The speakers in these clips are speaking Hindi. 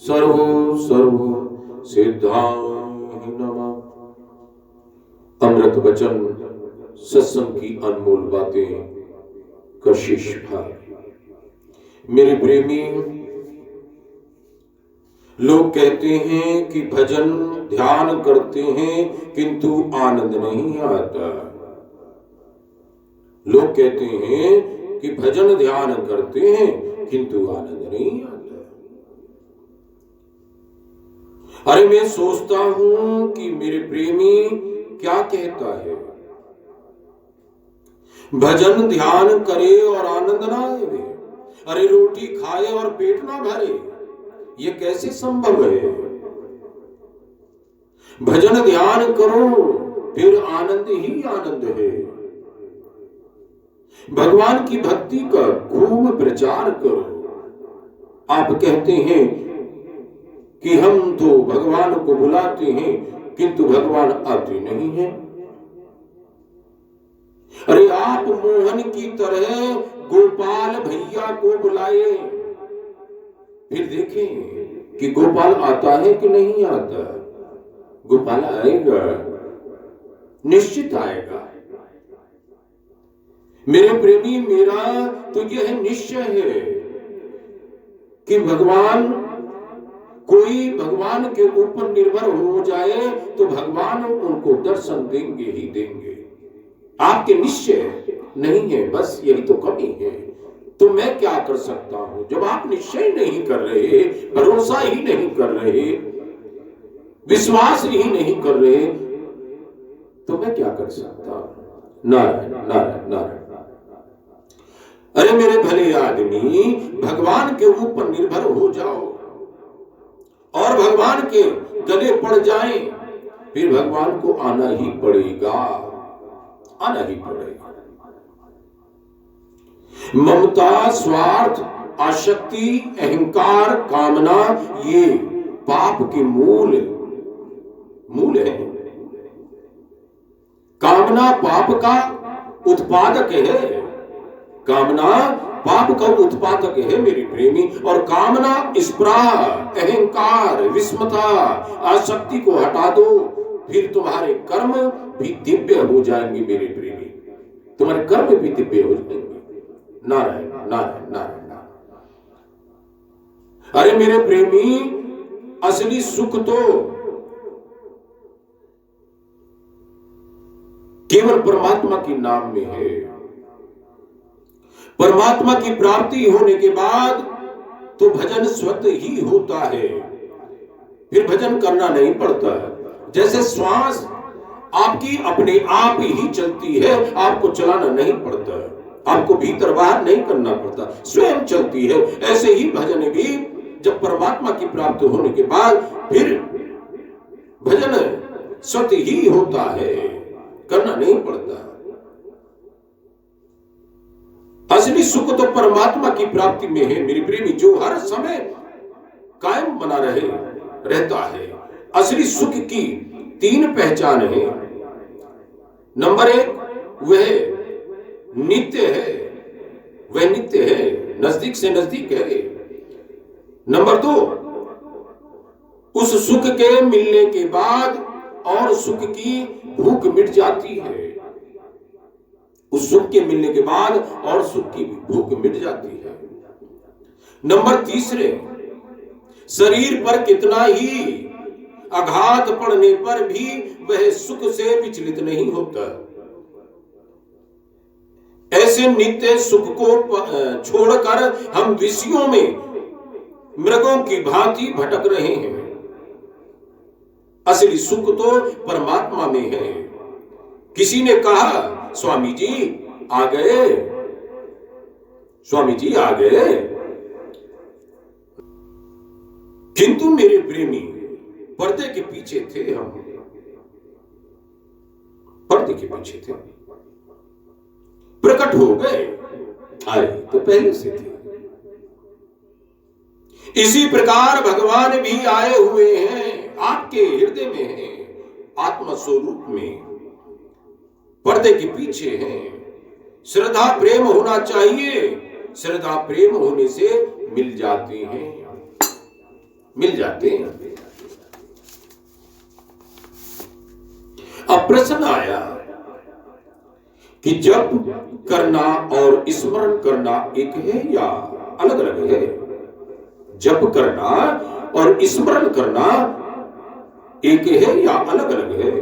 सर्वो सर्व सिद्धाय नमः। अमृत वचन सत्संग की अनमोल बातें कशिश भाग। मेरे प्रेमी, लोग कहते हैं कि भजन ध्यान करते हैं किंतु आनंद नहीं आता। लोग कहते हैं कि भजन ध्यान करते हैं किंतु आनंद नहीं आता। अरे मैं सोचता हूं कि मेरे प्रेमी क्या कहता है, भजन ध्यान करे और आनंद ना आए। अरे रोटी खाए और पेट ना भरे, ये कैसे संभव है? भजन ध्यान करो फिर आनंद ही आनंद है। भगवान की भक्ति का खूब प्रचार करो। आप कहते हैं कि हम तो भगवान को बुलाते हैं किंतु भगवान आते नहीं हैं। अरे आप मोहन की तरह गोपाल भैया को बुलाए, फिर देखें कि गोपाल आता है कि नहीं आता। गोपाल आएगा, निश्चित आएगा। मेरे प्रेमी, मेरा तो यह निश्चय है कि कोई भगवान के ऊपर निर्भर हो जाए तो भगवान उनको दर्शन देंगे ही देंगे। आपके निश्चय नहीं है, बस यही तो कमी है। तो मैं क्या कर सकता हूं? जब आप निश्चय नहीं कर रहे, भरोसा ही नहीं कर रहे, विश्वास ही नहीं कर रहे, तो मैं क्या कर सकता हूं? नारायण नारायण नारायण। अरे मेरे भले आदमी, भगवान के ऊपर निर्भर हो जाओ और भगवान के गले पड़ जाएं, फिर भगवान को आना ही पड़ेगा, आना ही पड़ेगा। ममता, स्वार्थ, आसक्ति, अहंकार, कामना, ये पाप के मूल है। कामना पाप का उत्पादक है। कामना पाप का उत्पादक है मेरे प्रेमी। और कामना, स्पृहा, अहंकार, विस्मता, आसक्ति को हटा दो, फिर तुम्हारे कर्म भी दिव्य हो जाएंगे मेरे प्रेमी। तुम्हारे कर्म भी दिव्य हो जाएंगे। नारायण नारायण नारायण नारायण। अरे मेरे प्रेमी, असली सुख तो केवल परमात्मा के नाम में है। परमात्मा की प्राप्ति होने के बाद तो भजन स्वतः ही होता है, फिर भजन करना नहीं पड़ता है। जैसे श्वास आपकी अपने आप ही चलती है, आपको चलाना नहीं पड़ता है, आपको भीतर बाहर नहीं करना पड़ता, स्वयं चलती है। ऐसे ही भजन भी जब परमात्मा की प्राप्ति होने के बाद फिर भजन स्वतः ही होता है, करना नहीं पड़ता। असली सुख तो परमात्मा की प्राप्ति में है मेरे प्रेमी, जो हर समय कायम बना रहता है। असली सुख की 3 पहचान है। नंबर 1, वह नित्य है, वह नित्य है, नजदीक से नजदीक है। नंबर 2, उस सुख के मिलने के बाद और सुख की भूख मिट जाती है। उस सुख के मिलने के बाद और सुख की भूख मिट जाती है। नंबर 3, शरीर पर कितना ही आघात पड़ने पर भी वह सुख से विचलित नहीं होता। ऐसे नित्य सुख को छोड़कर हम विषयों में मृगों की भांति भटक रहे हैं। असली सुख तो परमात्मा में है। किसी ने कहा, स्वामी जी आ गए, स्वामी जी आ गए। किंतु मेरे प्रेमी, पर्दे के पीछे थे हम, पर्दे के पीछे थे। प्रकट हो गए, आए तो पहले से थे। इसी प्रकार भगवान भी आए हुए हैं, आपके हृदय में है, आत्मा स्वरूप में, पर्दे के पीछे हैं। श्रद्धा प्रेम होना चाहिए, श्रद्धा प्रेम होने से मिल जाते हैं। मिल जाते हैं। अब प्रश्न आया कि जप करना और स्मरण करना एक है या अलग अलग है? जप करना और स्मरण करना एक है या अलग अलग है?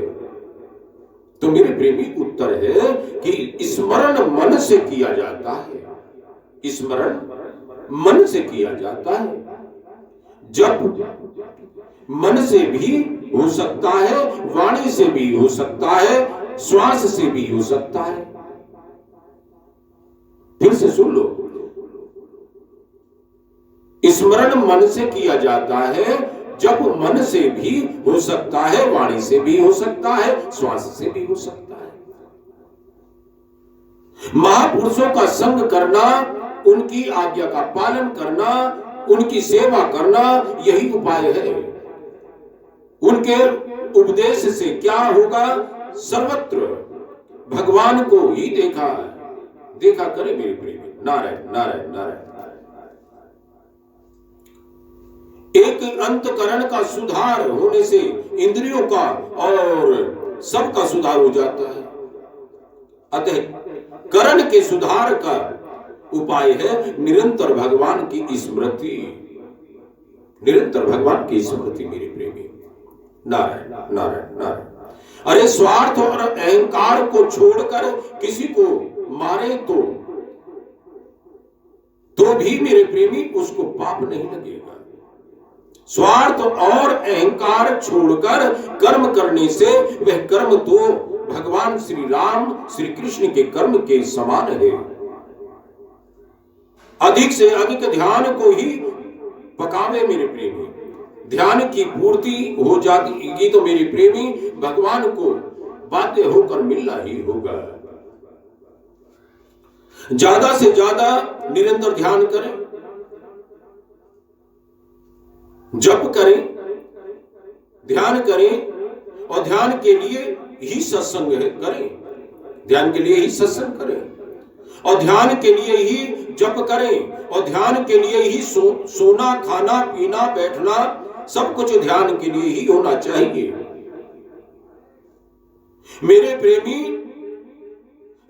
तो मेरे प्रेमी उत्तर है कि स्मरण मन से किया जाता है। स्मरण मन से किया जाता है। जप मन से भी हो सकता है, वाणी से भी हो सकता है, श्वास से भी हो सकता है। फिर से सुन लो, स्मरण मन से किया जाता है, जप मन से भी हो सकता है, वाणी से भी हो सकता है, श्वास से भी हो सकता है। महापुरुषों का संग करना, उनकी आज्ञा का पालन करना, उनकी सेवा करना, यही उपाय है। उनके उपदेश से क्या होगा? सर्वत्र भगवान को ही देखा करे मेरे प्रेमी। नारायण नारायण नारायण। एक अंतकरण का सुधार होने से इंद्रियों का और सबका सुधार हो जाता है। अतः करण के सुधार का उपाय है निरंतर भगवान की स्मृति। निरंतर भगवान की स्मृति मेरे प्रेमी। नारायण नारायण नारायण। अरे स्वार्थ और अहंकार को छोड़कर किसी को मारे तो भी मेरे प्रेमी उसको पाप नहीं लगेगा। स्वार्थ और अहंकार छोड़कर कर्म करने से वह कर्म तो भगवान श्री राम श्री कृष्ण के कर्म के समान है। अधिक से अधिक ध्यान को ही पकावे मेरे प्रेमी। ध्यान की पूर्ति हो जाती तो मेरे प्रेमी भगवान को बाध्य होकर मिलना ही होगा। ज्यादा से ज्यादा निरंतर ध्यान करें, जप करें, ध्यान करें और ध्यान के लिए ही सत्संग करें। ध्यान के लिए ही सत्संग करें और ध्यान के लिए ही जप करें और ध्यान के लिए ही सोना, खाना, पीना, बैठना सब कुछ ध्यान के लिए ही होना चाहिए। मेरे प्रेमी,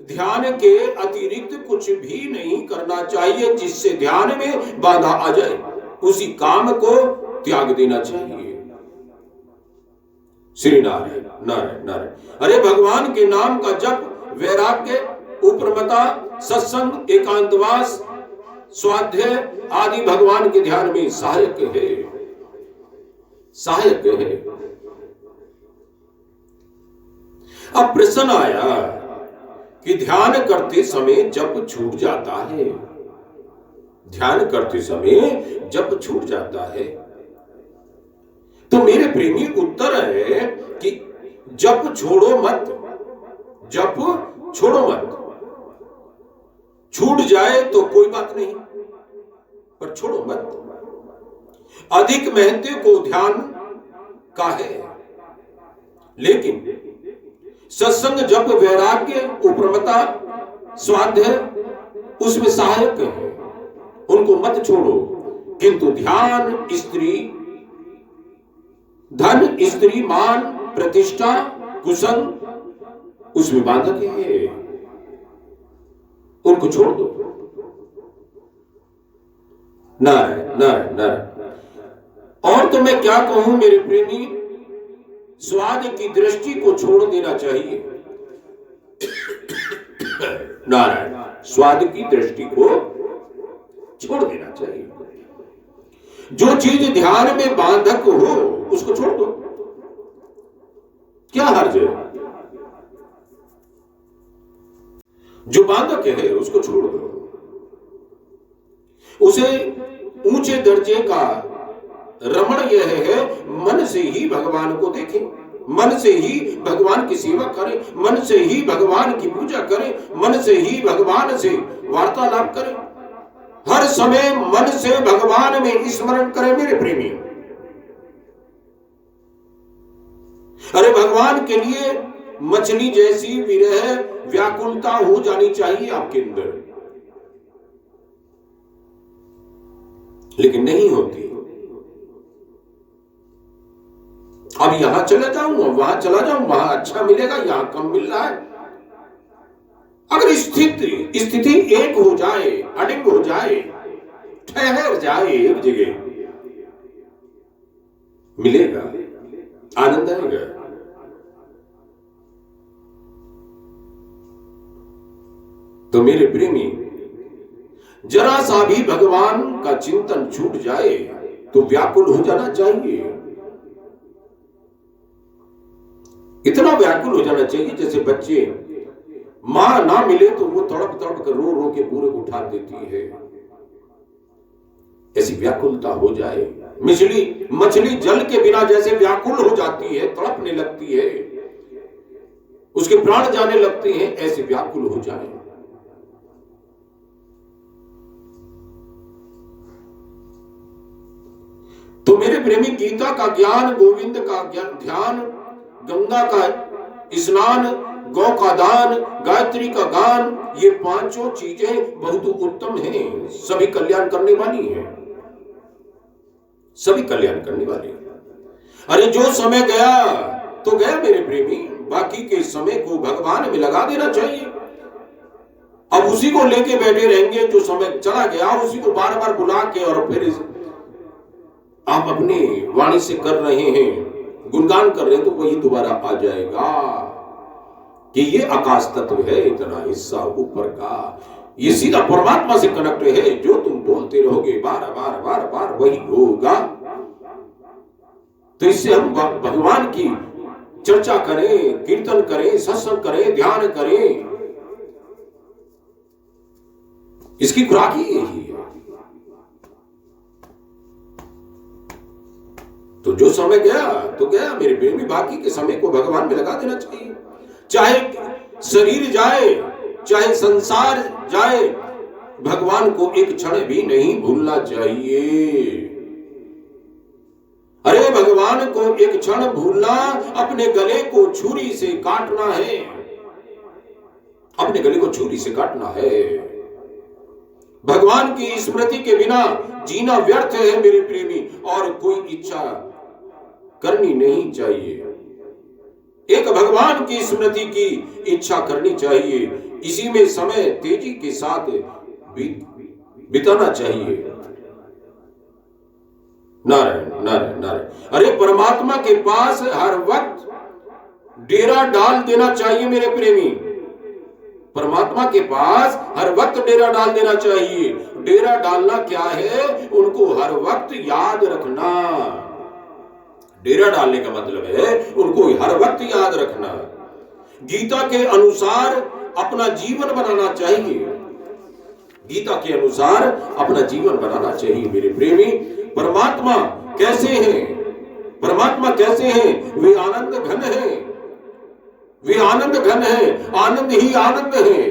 ध्यान के अतिरिक्त कुछ भी नहीं करना चाहिए जिससे ध्यान में बाधा आ जाए। उसी काम को त्याग देना चाहिए। श्री नारायण नारायण नारायण। अरे भगवान के नाम का जप, वैराग्य, उपरमता, सत्संग, एकांतवास, स्वाध्याय आदि भगवान के ध्यान में सहायक है, सहायक है। अब प्रश्न आया कि ध्यान करते समय जप छूट जाता है। ध्यान करते समय जप छूट जाता है तो मेरे प्रेमी उत्तर है कि जप छोड़ो मत, जप छोड़ो मत। छूट जाए तो कोई बात नहीं, पर छोड़ो मत। अधिक महत्व को ध्यान का है, लेकिन सत्संग, जप, वैराग्य, उपरमता, स्वाध्याय उसमें सहायक है, उनको मत छोड़ो। किंतु ध्यान, स्त्री, धन, स्त्री, मान, प्रतिष्ठा, कुसंग उसमें बाधक है, उनको छोड़ दो। नारायण नारायण नारायण। और तो मैं क्या कहूं मेरे प्रेमी, स्वाद की दृष्टि को छोड़ देना चाहिए। नारायण, स्वाद की दृष्टि को छोड़ देना चाहिए। जो चीज ध्यान में बाधक हो उसको छोड़ दो, क्या हर्ज है? जो बाधक है उसको छोड़ दो। उसे ऊंचे दर्जे का रमण यह है, मन से ही भगवान को देखें, मन से ही भगवान की सेवा करें, मन से ही भगवान की पूजा करें, मन से ही भगवान से वार्तालाप करें। हर समय मन से भगवान में स्मरण करें मेरे प्रेमी। अरे भगवान के लिए मछली जैसी विरह व्याकुलता हो जानी चाहिए आपके अंदर, लेकिन नहीं होती। अब यहां चला जाऊं, वहां चला जाऊं, वहां अच्छा मिलेगा, यहां कम मिल रहा है। अगर स्थिति एक हो जाए, अडिग हो जाए, ठहर जाए एक जगह, मिलेगा, आनंद आएगा। तो मेरे प्रेमी, जरा सा भी भगवान का चिंतन छूट जाए तो व्याकुल हो जाना चाहिए। इतना व्याकुल हो जाना चाहिए जैसे बच्चे, मां ना मिले तो वो तड़प तड़प कर रो रो के पूरे उठा देती है, ऐसी व्याकुलता हो जाए। मछली जल के बिना जैसे व्याकुल हो जाती है, तड़पने लगती है, उसके प्राण जाने लगते हैं, ऐसे व्याकुल हो जाए। तो मेरे प्रेमी, गीता का ज्ञान, गोविंद का ध्यान, गंगा का स्नान, गौ का दान, गायत्री का गान, ये पांचों चीजें बहुत उत्तम हैं, सभी कल्याण करने वाली हैं, सभी कल्याण करने वाली हैं। अरे जो समय गया तो गया मेरे प्रेमी, बाकी के समय को भगवान में लगा देना चाहिए। अब उसी को लेके बैठे रहेंगे, जो समय चला गया उसी को बार बार बुला के और फिर आप अपनी वाणी से कर रहे हैं, गुणगान कर रहे हैं, तो वही दोबारा आ जाएगा कि ये आकाश तत्व है, इतना हिस्सा ऊपर का, ये सीधा परमात्मा से कनेक्ट है। जो तुम बोलते रहोगे बार बार बार बार वही होगा। तो इससे हम भगवान की चर्चा करें, कीर्तन करें, सत्संग करें, ध्यान करें, इसकी खुराक ही यही है। तो जो समय गया तो गया मेरे प्रेमी, बाकी के समय को भगवान में लगा देना चाहिए। चाहे शरीर जाए, चाहे संसार जाए, भगवान को एक क्षण भी नहीं भूलना चाहिए। अरे भगवान को एक क्षण भूलना, अपने गले को छुरी से काटना है, अपने गले को छुरी से काटना है। भगवान की स्मृति के बिना जीना व्यर्थ है मेरे प्रेमी, और कोई इच्छा करनी नहीं चाहिए। एक भगवान की स्मृति की इच्छा करनी चाहिए, इसी में समय तेजी के साथ बिताना चाहिए। नारायण नारायण नारायण। अरे परमात्मा के पास हर वक्त डेरा डाल देना चाहिए मेरे प्रेमी, परमात्मा के पास हर वक्त डेरा डाल देना चाहिए। डेरा डालना क्या है? उनको हर वक्त याद रखना। डेरा डालने का मतलब है उनको हर वक्त याद रखना। गीता के अनुसार अपना जीवन बनाना चाहिए, गीता के अनुसार अपना जीवन बनाना चाहिए मेरे प्रेमी। परमात्मा कैसे हैं? परमात्मा कैसे हैं? वे आनंद घन हैं, वे आनंद घन हैं, आनंद ही आनंद है।